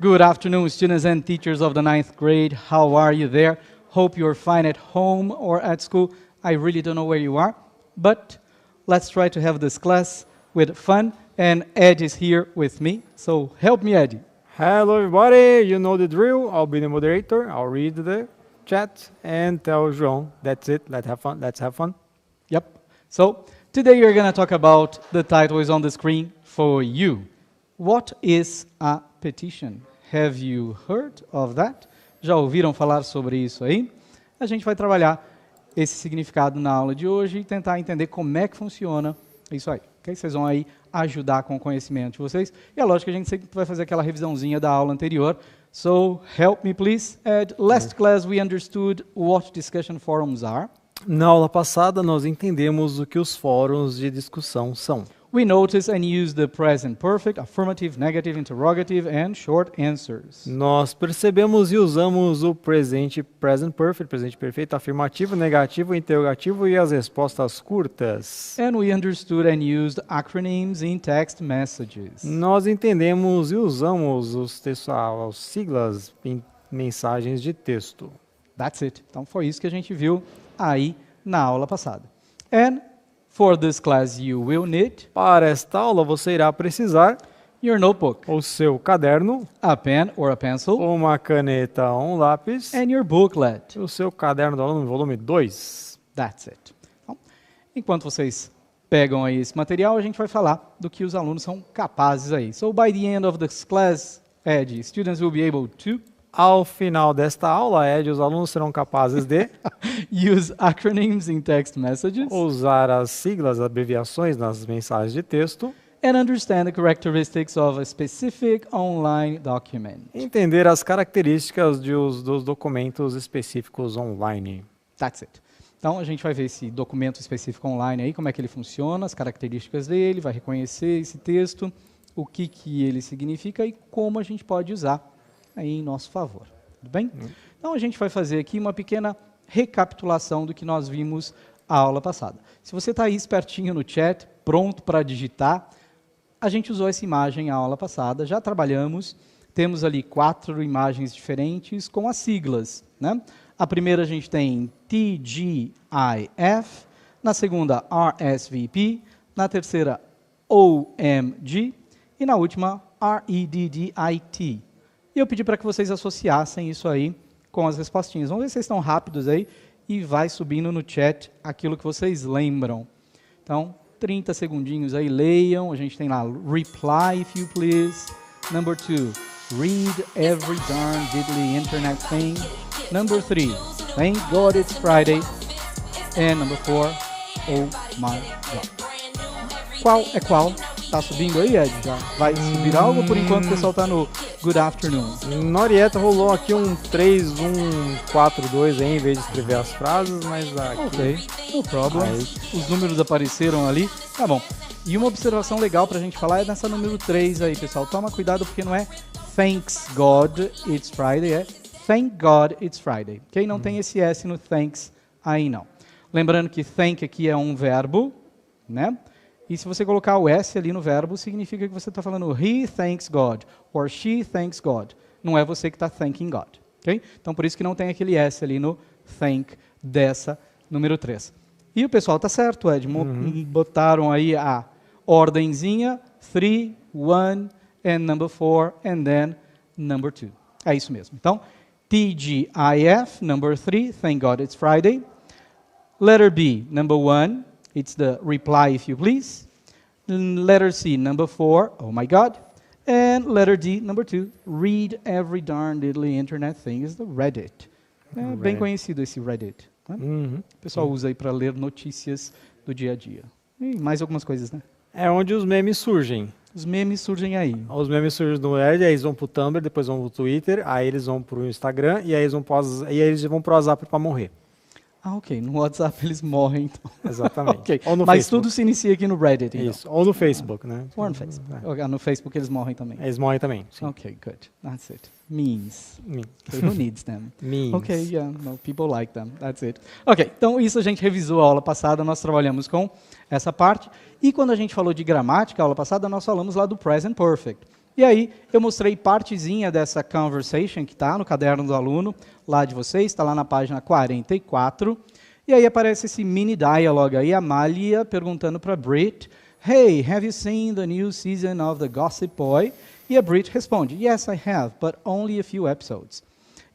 Good afternoon, students and teachers of the 9th grade. How are you there? Hope you're fine at home or at school. I really don't know where you are, but let's try to have this class with fun. And Ed is here with me, so help me, Ed. Hello everybody, you know the drill. I'll be the moderator, I'll read the chat and tell João, that's it, let's have fun. Yep. So today you're going to talk about, the title is on the screen for you. What is a petition? Have you heard of that? Já ouviram falar sobre isso aí? A gente vai trabalhar esse significado na aula de hoje e tentar entender como é que funciona isso aí. Okay? Vocês vão aí ajudar com o conhecimento de vocês. E é lógico que a gente sempre vai fazer aquela revisãozinha da aula anterior. So, help me please. At last class we understood what discussion forums are. Na aula passada nós entendemos o que os fóruns de discussão são. We notice and use the present perfect, affirmative, negative, interrogative, and short answers. Nós percebemos e usamos o present perfect, presente perfeito, afirmativo, negativo, interrogativo e as respostas curtas. And we understood and used acronyms in text messages. Nós entendemos e usamos as siglas em mensagens de texto. That's it. Então foi isso que a gente viu aí na aula passada. And for this class you will need Para esta aula você irá precisar your notebook, o seu caderno, a pen or a pencil, uma caneta ou um lápis, and your booklet. o seu caderno do aluno, volume 2. That's it. Então, enquanto vocês pegam aí esse material, a gente vai falar do que os alunos são capazes aí. So by the end of this class, Ed, students will be able to Ao final desta aula, Ed, os alunos serão capazes de use acronyms in text messages usar as siglas, abreviações nas mensagens de texto, and understand the characteristics of a specific online document. entender as características dos documentos específicos online. That's it. Então, a gente vai ver esse documento específico online aí, como é que ele funciona, as características dele, vai reconhecer esse texto, o que ele significa e como a gente pode usar aí em nosso favor. Tudo bem? Então, a gente vai fazer aqui uma pequena recapitulação do que nós vimos a aula passada. Se você está aí espertinho no chat, pronto para digitar, a gente usou essa imagem a aula passada, já trabalhamos, temos ali 4 imagens diferentes com as siglas, né? A primeira a gente tem TGIF, na segunda RSVP, na terceira OMG e na última REDDIT. E eu pedi para que vocês associassem isso aí com as respostinhas. Vamos ver se vocês estão rápidos aí e vai subindo no chat aquilo que vocês lembram. Então, 30 segundinhos aí, leiam. A gente tem lá, reply if you please. Number 2, read every darn diddly internet thing. Number 3, thank God it's Friday. And number 4, oh my God. Qual é qual? Tá subindo aí, Ed? Já vai subir algo ou por enquanto o pessoal tá no good afternoon? Norieta rolou aqui um 3, 1, 4, 2 aí, em vez de escrever as frases, mas aqui... Ok, no problem. Aí. Os números apareceram ali. Tá bom. E uma observação legal pra gente falar é nessa número 3 aí, pessoal. Toma cuidado porque não é thanks God it's Friday, é thank God it's Friday. Ok? Não tem esse S no thanks aí não. Lembrando que thank aqui é um verbo, né? E se você colocar o S ali no verbo, significa que você está falando he thanks God, or she thanks God. Não é você que está thanking God. Okay? Então, por isso que não tem aquele S ali no thank dessa número 3. E o pessoal está certo, Ed. Botaram aí a ordenzinha, 3, 1, and number 4, and then number 2. É isso mesmo. Então, TGIF, number 3, thank God it's Friday. Letter B, number 1. It's the reply if you please. Letter C, number 4, oh my God. And letter D, number 2, read every darn diddly internet thing is the Reddit. É bem conhecido esse Reddit. Né? O pessoal usa aí para ler notícias do dia a dia. E mais algumas coisas, né? É onde os memes surgem. Os memes surgem aí. Os memes surgem no Reddit, aí eles vão pro Tumblr, depois vão pro Twitter, aí eles vão pro Instagram e aí eles vão pro WhatsApp para morrer. Ah, ok. No WhatsApp eles morrem, então. Exatamente. Okay. Ou no Mas Facebook. tudo se inicia aqui no Reddit, então. Isso, ou no Facebook, né? Ou no Facebook. No Facebook eles morrem também. Eles morrem também, sim. Ok, good. That's it. Memes. Memes. Okay, who needs them? Memes. Ok, yeah, no, people like them. That's it. Ok, então isso a gente revisou a aula passada, nós trabalhamos com essa parte. E quando a gente falou de gramática, a aula passada, nós falamos lá do present perfect. E aí eu mostrei partezinha dessa conversation que está no caderno do aluno, lá de vocês, está lá na página 44. E aí aparece esse mini dialogue aí, a Malia perguntando para a Brit, "Hey, have you seen the new season of The Gossip Boy?" E a Brit responde, "Yes, I have, but only a few episodes."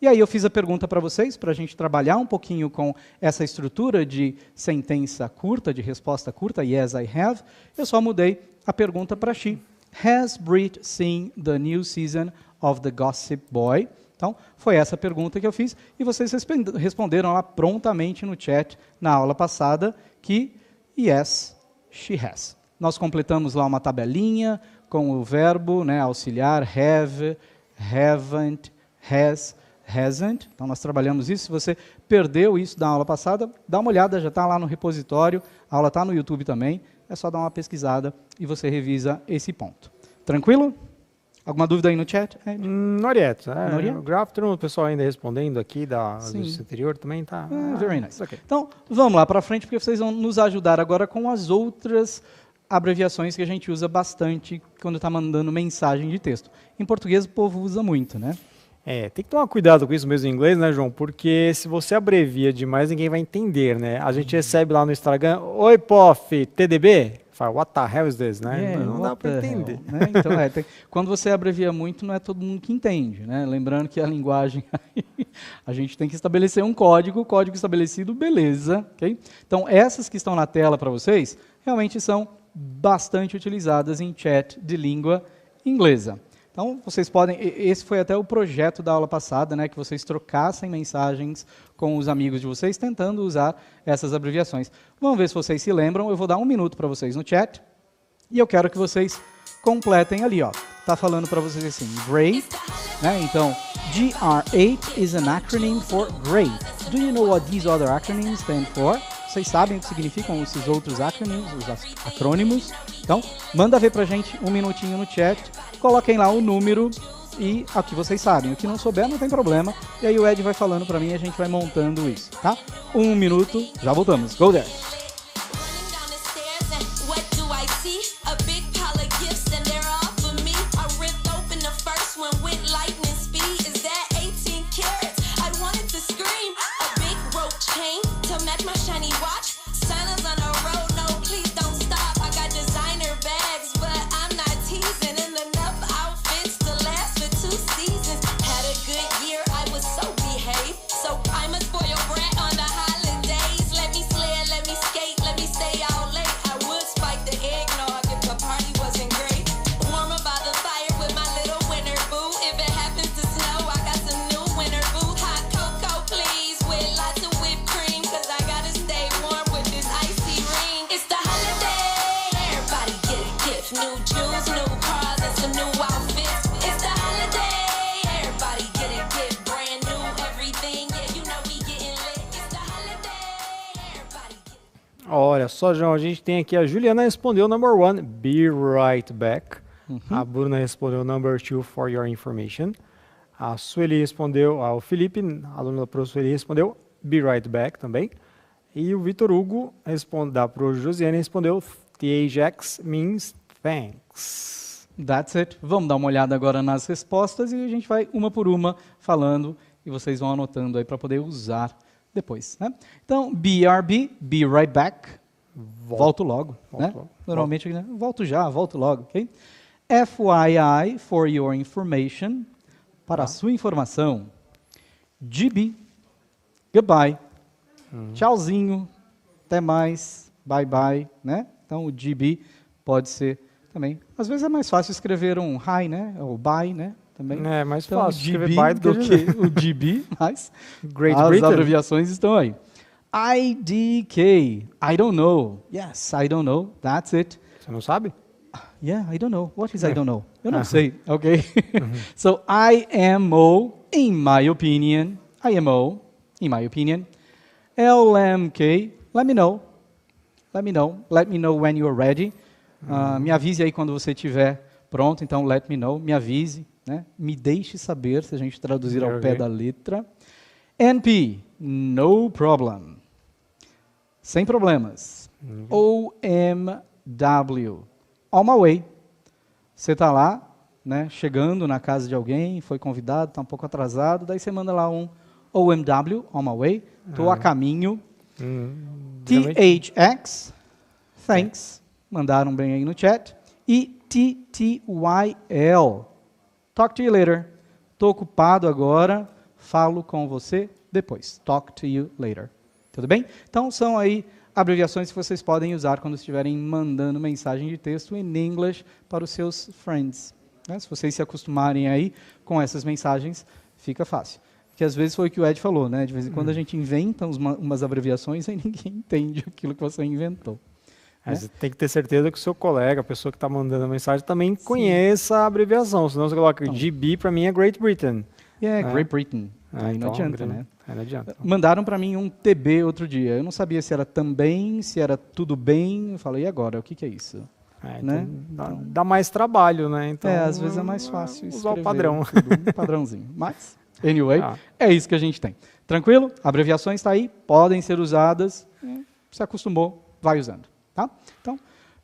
E aí eu fiz a pergunta para vocês, para a gente trabalhar um pouquinho com essa estrutura de sentença curta, de resposta curta, "Yes, I have." Eu só mudei a pergunta para she. "Has Brit seen the new season of The Gossip Boy?" Então, foi essa pergunta que eu fiz, e vocês responderam lá prontamente no chat, na aula passada, que yes, she has. Nós completamos lá uma tabelinha com o verbo, né, auxiliar, have, haven't, has, hasn't. Então, nós trabalhamos isso. Se você perdeu isso da aula passada, dá uma olhada, já está lá no repositório, a aula está no YouTube também, é só dar uma pesquisada e você revisa esse ponto. Tranquilo? Alguma dúvida aí no chat, Ed? Not yet. Not yet? O Grafton, o pessoal ainda respondendo aqui do anterior também tá. Very nice. Okay. Então, vamos lá para frente, porque vocês vão nos ajudar agora com as outras abreviações que a gente usa bastante quando está mandando mensagem de texto. Em português, o povo usa muito, né? Tem que tomar cuidado com isso mesmo em inglês, né, João? Porque se você abrevia demais, ninguém vai entender, né? A gente recebe lá no Instagram, "Oi, Pof, TDB?" Fala, "What the hell is this?" Né? Não dá para entender. Hell, né? Então, quando você abrevia muito, não é todo mundo que entende, né? Lembrando que a linguagem, a gente tem que estabelecer um código estabelecido, beleza. Okay? Então, essas que estão na tela para vocês, realmente são bastante utilizadas em chat de língua inglesa. Então, vocês podem, esse foi até o projeto da aula passada, né, que vocês trocassem mensagens com os amigos de vocês, tentando usar essas abreviações. Vamos ver se vocês se lembram, eu vou dar 1 minuto para vocês no chat, e eu quero que vocês completem ali, ó. Tá falando para vocês assim, great, né, então, GR8 is an acronym for great. Do you know what these other acronyms stand for? Vocês sabem o que significam esses outros acronyms, os acrônimos? Então, manda ver pra gente 1 minutinho no chat, coloquem lá o número e o que vocês sabem. O que não souber, não tem problema. E aí o Ed vai falando pra mim e a gente vai montando isso, tá? 1 minuto, já voltamos. Go there! Olha só, João, a gente tem aqui, a Juliana respondeu number 1, be right back. A Bruna respondeu number 2, for your information. A Sueli respondeu, o Felipe, aluno da professora Sueli, respondeu be right back também. E o Vitor Hugo, da pro Josiane, respondeu the Ajax means thanks. That's it. Vamos dar uma olhada agora nas respostas e a gente vai uma por uma falando e vocês vão anotando aí para poder usar depois, né? Então, BRB, be right back, volto logo, né? Normalmente, né? Volto já, volto logo, ok? FYI, for your information, para a sua informação. GB, goodbye, tchauzinho, até mais, bye bye, né? Então, o GB pode ser também. Às vezes é mais fácil escrever um hi, né? Ou bye, né? Também. É mais então, fácil GB escrever bye do que o GB, mas Great as Britain. abreviações estão aí. IDK, I don't know. Yes, I don't know. That's it. Você não sabe? Yeah, I don't know. What is I don't know? Eu não sei, ok? So, IMO, in my opinion. IMO, in my opinion. LMK, let me know. Let me know. Let me know when you're ready. Me avise aí quando você estiver pronto. Então, let me know. Me avise. Né? Me deixe saber, se a gente traduzir ao pé da letra. NP, no problem. Sem problemas. OMW, on my way. Você está lá, né, chegando na casa de alguém, foi convidado, está um pouco atrasado, daí você manda lá um OMW, on my way, estou a caminho. THX, thanks, mandaram bem aí no chat. E TTYL, talk to you later, estou ocupado agora, falo com você depois, talk to you later. Tudo bem? Então, são aí abreviações que vocês podem usar quando estiverem mandando mensagem de texto em inglês para os seus friends. Né? Se vocês se acostumarem aí com essas mensagens, fica fácil. Porque às vezes foi o que o Ed falou, né? De vez em quando a gente inventa umas abreviações e ninguém entende aquilo que você inventou. Né? Você tem que ter certeza que o seu colega, a pessoa que está mandando a mensagem, também conheça a abreviação. Senão você coloca GB, para mim é Great Britain. Great Britain. Aí então, não adianta, né? Não adianta. Mandaram para mim um TB outro dia. Eu não sabia se era também, se era tudo bem. Eu falei, e agora? O que é isso? Né? Então, dá mais trabalho, né? Então, às vezes é mais fácil usar o padrão. Um padrãozinho. Mas, anyway, é isso que a gente tem. Tranquilo? Abreviações está aí, podem ser usadas. Se acostumou, vai usando. Tá? Então,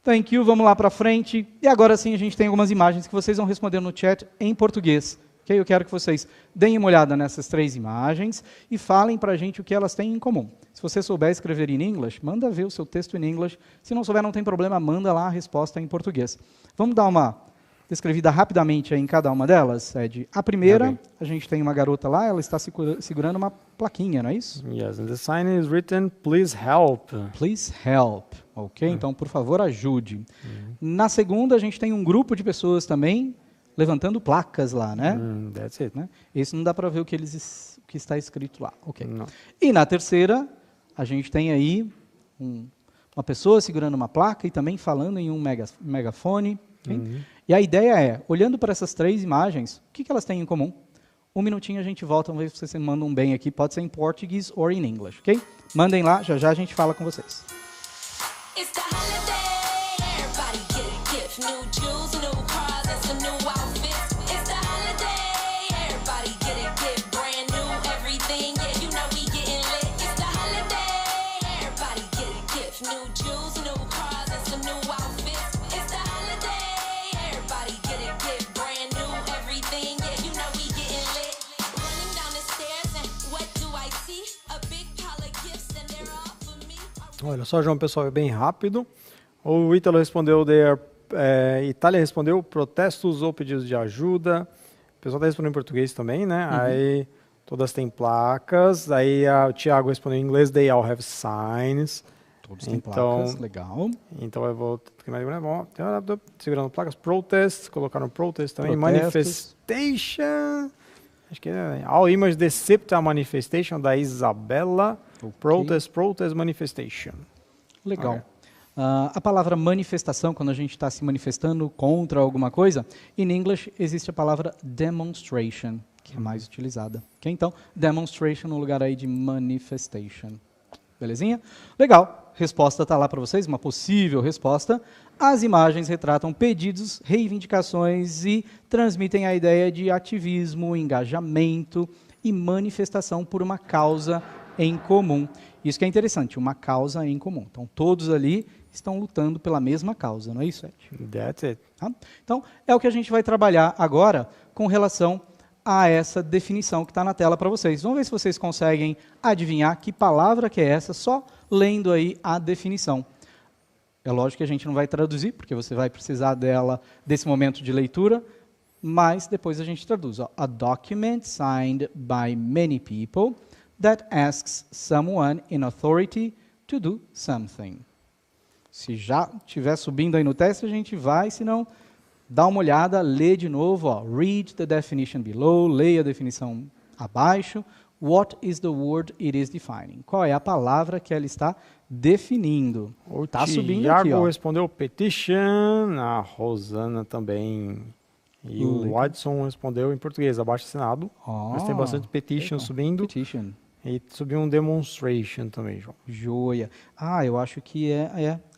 thank you, vamos lá para frente. E agora sim a gente tem algumas imagens que vocês vão responder no chat em português. Okay? Eu quero que vocês deem uma olhada nessas 3 imagens e falem para a gente o que elas têm em comum. Se você souber escrever em inglês, manda ver o seu texto em inglês. Se não souber, não tem problema, manda lá a resposta em português. Vamos dar uma descrevida rapidamente aí em cada uma delas, Ed. A primeira, a gente tem uma garota lá, ela está segurando uma plaquinha, não é isso? Yes, and the sign is written, please help. Please help. Ok? Então, por favor, ajude. Na segunda, a gente tem um grupo de pessoas também levantando placas lá, né? That's it. Né? Esse não dá para ver o que está escrito lá. Ok. Não. E na terceira, a gente tem aí uma pessoa segurando uma placa e também falando em um megafone. Okay? E a ideia é, olhando para essas 3 imagens, o que elas têm em comum? Um minutinho a gente volta, vamos ver se vocês mandam bem aqui, pode ser em português ou em inglês, ok? Mandem lá, já já a gente fala com vocês. It's the holiday, everybody get a gift, new jewels, new cars, and some new outfits. It's the holiday, everybody get a gift, brand new everything, yeah, you know we getting lit. It's the holiday, everybody get a gift, new jewels, new cars, and some new outfits. It's the holiday, everybody get a gift, brand new everything, yeah, you know we getting lit. Running down the stairs and what do I see? A big pile of gifts and they're all for me. Olha só, João, pessoal, é bem rápido. O Ítalo respondeu, Itália respondeu, protestos ou pedidos de ajuda. O pessoal está respondendo em português também, né? Aí todas têm placas. Aí o Thiago respondeu em inglês, they all have signs. Todos têm placas, legal. Então eu vou... Segurando placas, protest, colocaram protest também, Protestos. manifestation. Acho que é all image decept a manifestation da Isabela. Okay. Protest manifestation. Legal. A palavra manifestação, quando a gente está se manifestando contra alguma coisa, em inglês existe a palavra demonstration, que é mais utilizada. Okay? Então, demonstration no lugar aí de manifestation. Belezinha? Legal. Resposta está lá para vocês, uma possível resposta. As imagens retratam pedidos, reivindicações e transmitem a ideia de ativismo, engajamento e manifestação por uma causa em comum. Isso que é interessante, uma causa em comum. Então, todos ali estão lutando pela mesma causa, não é isso, Ed? That's it. Tá? Então, é o que a gente vai trabalhar agora com relação a essa definição que está na tela para vocês. Vamos ver se vocês conseguem adivinhar que palavra que é essa, só lendo aí a definição. É lógico que a gente não vai traduzir, porque você vai precisar desse momento de leitura, mas depois a gente traduz. Ó. A document signed by many people that asks someone in authority to do something. Se já estiver subindo aí no teste, a gente vai, se não, dá uma olhada, lê de novo, ó, read the definition below, leia a definição abaixo. What is the word it is defining? Qual é a palavra que ela está definindo? Está subindo aqui, ó. O respondeu petition, a Rosana também. E o Watson respondeu em português, abaixo assinado. Mas tem bastante petition subindo. Petition. E subiu um demonstration também, João. Joia. Eu acho que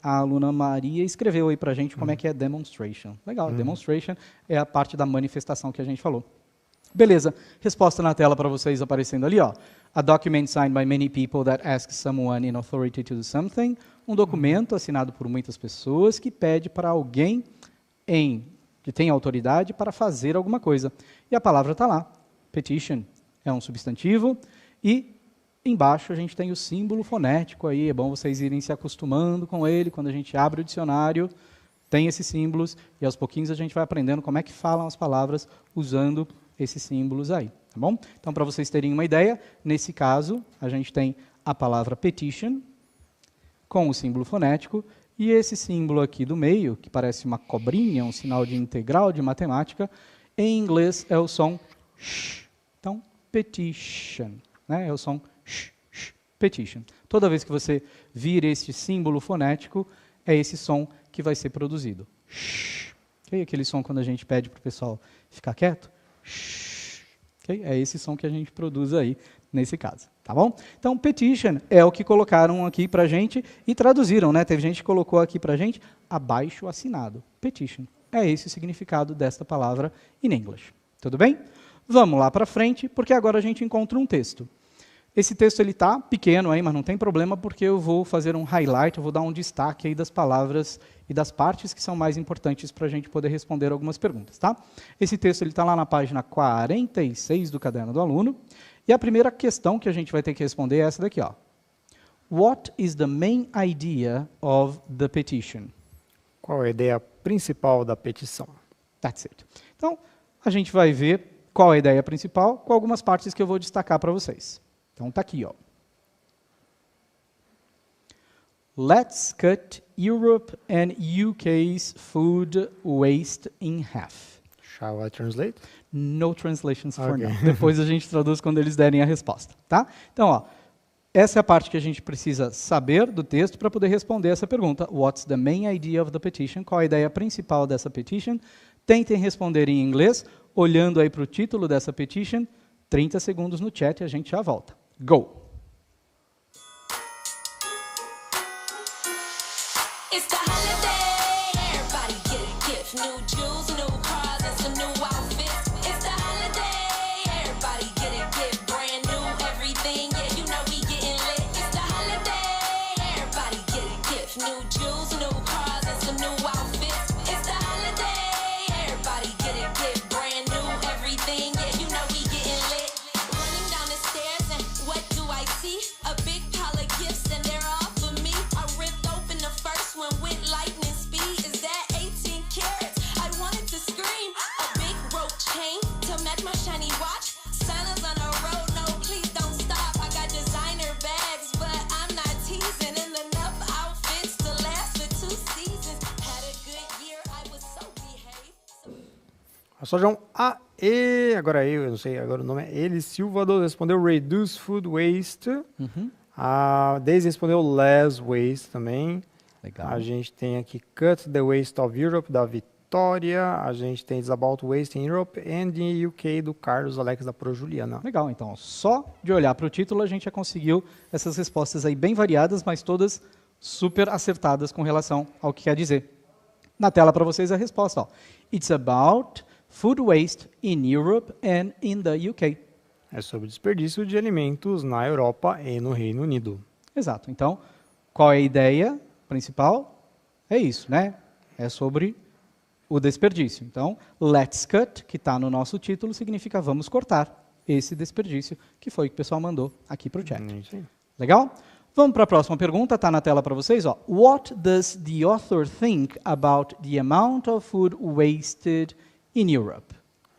a aluna Maria escreveu aí pra gente como é que é demonstration. Legal, demonstration é a parte da manifestação que a gente falou. Beleza, resposta na tela para vocês aparecendo ali, ó. A document signed by many people that asks someone in authority to do something. Um documento assinado por muitas pessoas que pede para alguém que tem autoridade para fazer alguma coisa. E a palavra está lá. Petition é um substantivo e embaixo a gente tem o símbolo fonético aí, é bom vocês irem se acostumando com ele, quando a gente abre o dicionário, tem esses símbolos, e aos pouquinhos a gente vai aprendendo como é que falam as palavras usando esses símbolos aí, tá bom? Então, para vocês terem uma ideia, nesse caso, a gente tem a palavra petition, com o símbolo fonético, e esse símbolo aqui do meio, que parece uma cobrinha, um sinal de integral de matemática, em inglês é o som sh. Então, petition, né? É o som sh, sh, petition. Toda vez que você vir este símbolo fonético, é esse som que vai ser produzido. Shh. Okay? Aquele som quando a gente pede para o pessoal ficar quieto. Shh. Okay? É esse som que a gente produz aí, nesse caso. Tá bom? Então, petition é o que colocaram aqui para a gente e traduziram, né? Teve gente que colocou aqui para a gente, abaixo assinado. Petition. É esse o significado desta palavra in English. Tudo bem? Vamos lá para frente, porque agora a gente encontra um texto. Esse texto ele está pequeno aí, mas não tem problema, porque eu vou fazer um highlight, eu vou dar um destaque aí das palavras e das partes que são mais importantes para a gente poder responder algumas perguntas. Tá? Esse texto está lá na página 46 do caderno do aluno, e a primeira questão que a gente vai ter que responder é essa daqui. Ó. What is the main idea of the petition? Qual é a ideia principal da petição? That's it. Então, a gente vai ver qual é a ideia principal, com algumas partes que eu vou destacar para vocês. Então, está aqui, ó. Let's cut Europe and UK's food waste in half. Shall I translate? No translations for Okay. now. Depois a gente traduz quando eles derem a resposta, tá? Então, ó, essa é a parte que a gente precisa saber do texto para poder responder essa pergunta. What's the main idea of the petition? Qual a ideia principal dessa petition? Tentem responder em inglês, olhando aí para o título dessa petition. 30 segundos no chat e a gente já volta. Go! It's the holiday. Everybody get a gift. New jewels, new cars, and some new outfits. It's the holiday. Everybody get a gift. Brand new everything. Yeah, you know we getting lit. It's the holiday. Everybody get a gift. New jewels, new cars, and some new outfits. It's the holiday. Everybody get a gift. Brand new everything. Yeah, you know we getting lit. Running down the stairs and what do I see? A big pile of gifts and they're all for me. I ripped open the first one with lightning speed. Is that 18 carats? I wanted to scream. A big rope chain to match my shiny watch. Santa's on the road, no please don't stop. I got designer bags, but I'm not teasing. And enough outfits to last for 2 seasons. Had a good year, I was so behaved. Só João agora eu não sei, agora o nome é ele, Silvador respondeu Reduce Food Waste. A Daisy respondeu Less Waste também. Legal. A gente tem aqui Cut the Waste of Europe, da Vitória. A gente tem It's About Waste in Europe and in UK, do Carlos Alex, da Pro Juliana. Legal, então, só de olhar para o título a gente já conseguiu essas respostas aí bem variadas, mas todas super acertadas com relação ao que quer dizer. Na tela para vocês a resposta, ó. It's about food waste in Europe and in the UK. É sobre desperdício de alimentos na Europa e no Reino Unido. Exato. Então, qual é a ideia principal? É isso, né? É sobre o desperdício. Então, let's cut, que está no nosso título, significa vamos cortar esse desperdício, que foi o que o pessoal mandou aqui para o chat. Isso aí. Legal? Vamos para a próxima pergunta, está na tela para vocês. Ó. What does the author think about the amount of food wasted in Europe?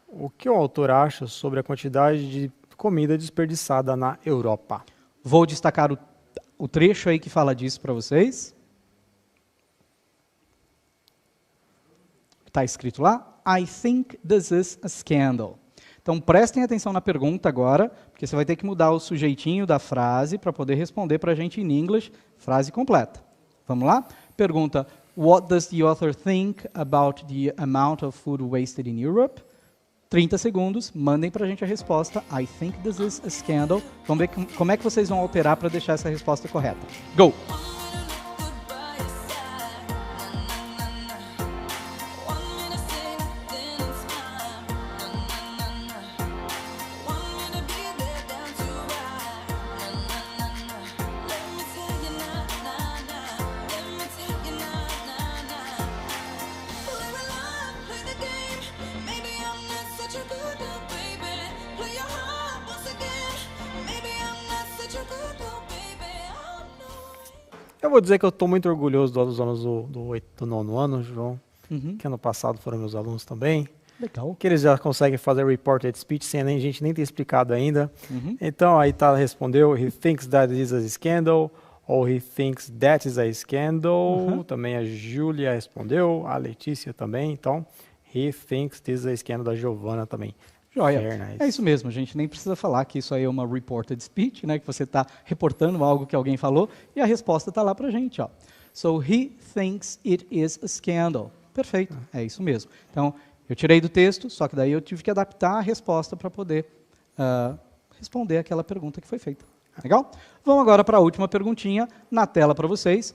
O que o autor acha sobre a quantidade de comida desperdiçada na Europa? Vou destacar o trecho aí que fala disso para vocês. Está escrito lá, I think this is a scandal. Então, prestem atenção na pergunta agora, porque você vai ter que mudar o sujeitinho da frase para poder responder para a gente em inglês, frase completa. Vamos lá? Pergunta, what does the author think about the amount of food wasted in Europe? 30 segundos, mandem para a gente a resposta, I think this is a scandal. Vamos ver como é que vocês vão alterar para deixar essa resposta correta. Go! Play along, play the game. Eu vou dizer que eu estou muito orgulhoso dos alunos do 9º ano, João, que ano passado foram meus alunos também. Legal. Que eles já conseguem fazer reported speech sem a gente nem ter explicado ainda. Então, aí tá, respondeu, he thinks that is a scandal, ou he thinks that is a scandal. Também a Júlia respondeu, a Letícia também. Então, he thinks this is a scandal, da Giovana também. Joia. Very nice. É isso mesmo, a gente nem precisa falar que isso aí é uma reported speech, né, que você está reportando algo que alguém falou, e a resposta está lá para a gente. Ó. So, he thinks it is a scandal. Perfeito, é isso mesmo. Então, eu tirei do texto, só que daí eu tive que adaptar a resposta para poder responder aquela pergunta que foi feita. Legal? Vamos agora para a última perguntinha na tela para vocês.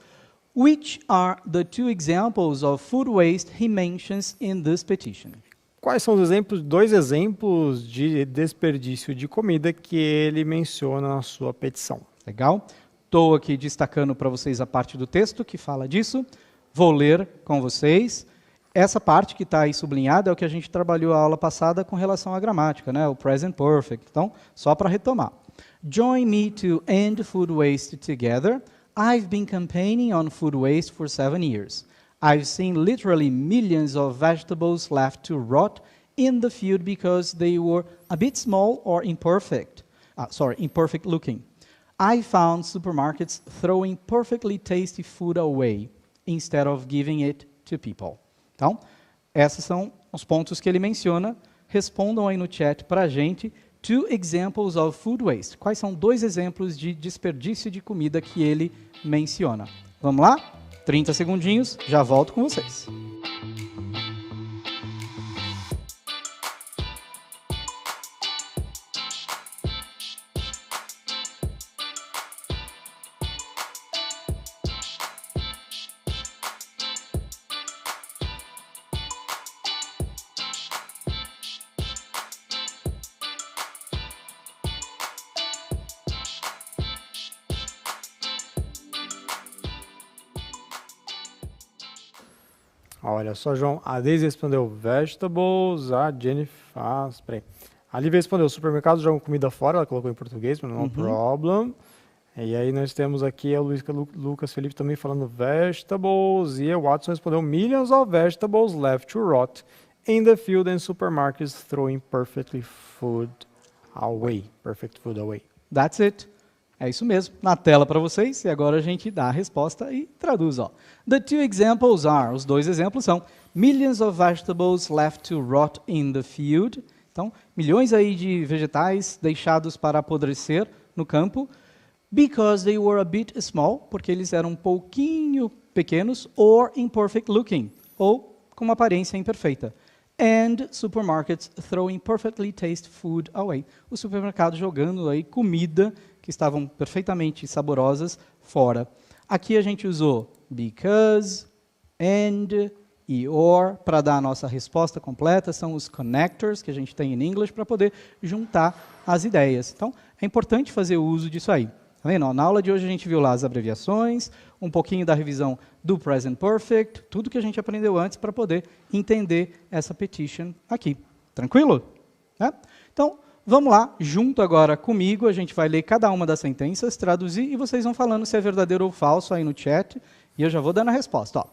Which are the 2 examples of food waste he mentions in this petition? Quais são os exemplos, 2 exemplos de desperdício de comida que ele menciona na sua petição? Legal? Estou aqui destacando para vocês a parte do texto que fala disso. Vou ler com vocês. Essa parte que está aí sublinhada é o que a gente trabalhou a aula passada com relação à gramática, né? O present perfect. Então, só para retomar. Join me to end food waste together. I've been campaigning on food waste for 7 years. I've seen literally millions of vegetables left to rot in the field because they were a bit small or imperfect looking. I found supermarkets throwing perfectly tasty food away instead of giving it to people. Então, esses são os pontos que ele menciona. Respondam aí no chat para a gente. 2 examples of food waste. Quais são 2 exemplos de desperdício de comida que ele menciona? Vamos lá? 30 segundinhos, já volto com vocês. Olha só, João, a Daisy respondeu vegetables, a Jennifer... peraí. A Lívia respondeu supermercados jogam comida fora, ela colocou em português, mas no problem. E aí nós temos aqui a Lucas Felipe também falando vegetables, e a Watson respondeu millions of vegetables left to rot in the field and supermarkets throwing perfect food away. That's it. É isso mesmo, na tela para vocês, e agora a gente dá a resposta e traduz. Ó. The 2 examples are, os 2 exemplos são, millions of vegetables left to rot in the field, então, milhões aí de vegetais deixados para apodrecer no campo, because they were a bit small, porque eles eram um pouquinho pequenos, or imperfect looking, ou com uma aparência imperfeita. And supermarkets throwing perfectly tasty food away. O supermercado jogando aí comida que estavam perfeitamente saborosas fora. Aqui a gente usou because, and e or para dar a nossa resposta completa. São os connectors que a gente tem em inglês para poder juntar as ideias. Então, é importante fazer o uso disso aí. Tá vendo? Na aula de hoje a gente viu lá as abreviações, um pouquinho da revisão do present perfect, tudo que a gente aprendeu antes para poder entender essa petition aqui. Tranquilo? É? Então, vamos lá, junto agora comigo, a gente vai ler cada uma das sentenças, traduzir, e vocês vão falando se é verdadeiro ou falso aí no chat, e eu já vou dando a resposta. Ó.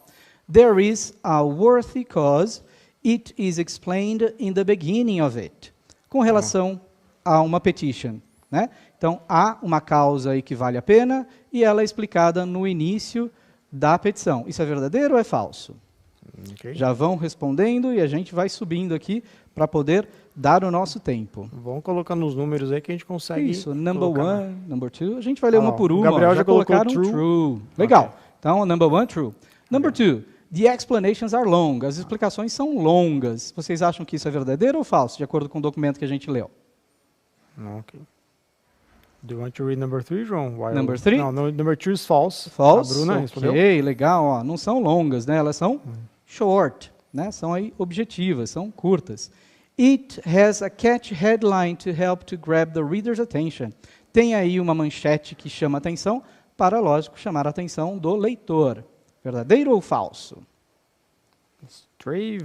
There is a worthy cause, it is explained in the beginning of it. Com relação a uma petition, né? Então, há uma causa aí que vale a pena, e ela é explicada no início da petição. Isso é verdadeiro ou é falso? Okay. Já vão respondendo, e a gente vai subindo aqui para poder dar o nosso tempo. Vamos colocando os números aí que a gente consegue. Isso, number 1, number 2. A gente vai ler uma por uma. O Gabriel já colocou true. Legal. Okay. Então, number 1, true. Number 2, the explanations are long. As explicações são longas. Vocês acham que isso é verdadeiro ou falso, de acordo com o documento que a gente leu? Ok. Do you want to read number 3, João? Number 3? Não, number 2 is false. False? A Bruna respondeu. Ok, legal. Ó, não são longas, né? Elas são short, né? São aí objetivas, são curtas. It has a catchy headline to help to grab the reader's attention. Tem aí uma manchete que chama atenção para, lógico, chamar a atenção do leitor. Verdadeiro ou falso? True.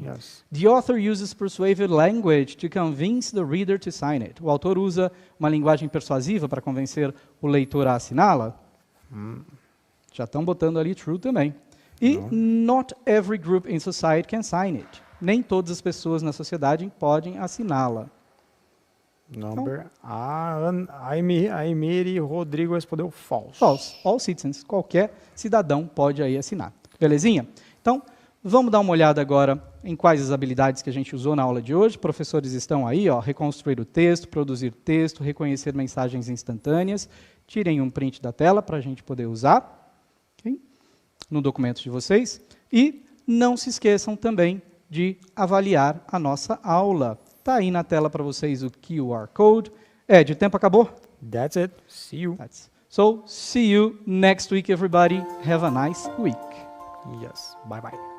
Yes. The author uses persuasive language to convince the reader to sign it. O autor usa uma linguagem persuasiva para convencer o leitor a assiná-la? Já estão botando ali true também. E not every group in society can sign it. Nem todas as pessoas na sociedade podem assiná-la. Number. A Emiri Rodrigo respondeu false. False. All citizens. Qualquer cidadão pode aí assinar. Belezinha? Então, vamos dar uma olhada agora em quais as habilidades que a gente usou na aula de hoje. Professores estão aí, ó, reconstruir o texto, produzir texto, reconhecer mensagens instantâneas. Tirem um print da tela para a gente poder usar, okay? No documento de vocês. E não se esqueçam também de avaliar a nossa aula. Está aí na tela para vocês o QR Code. Ed, o tempo acabou? That's it. See you. So, see you next week, everybody. Have a nice week. Yes. Bye bye.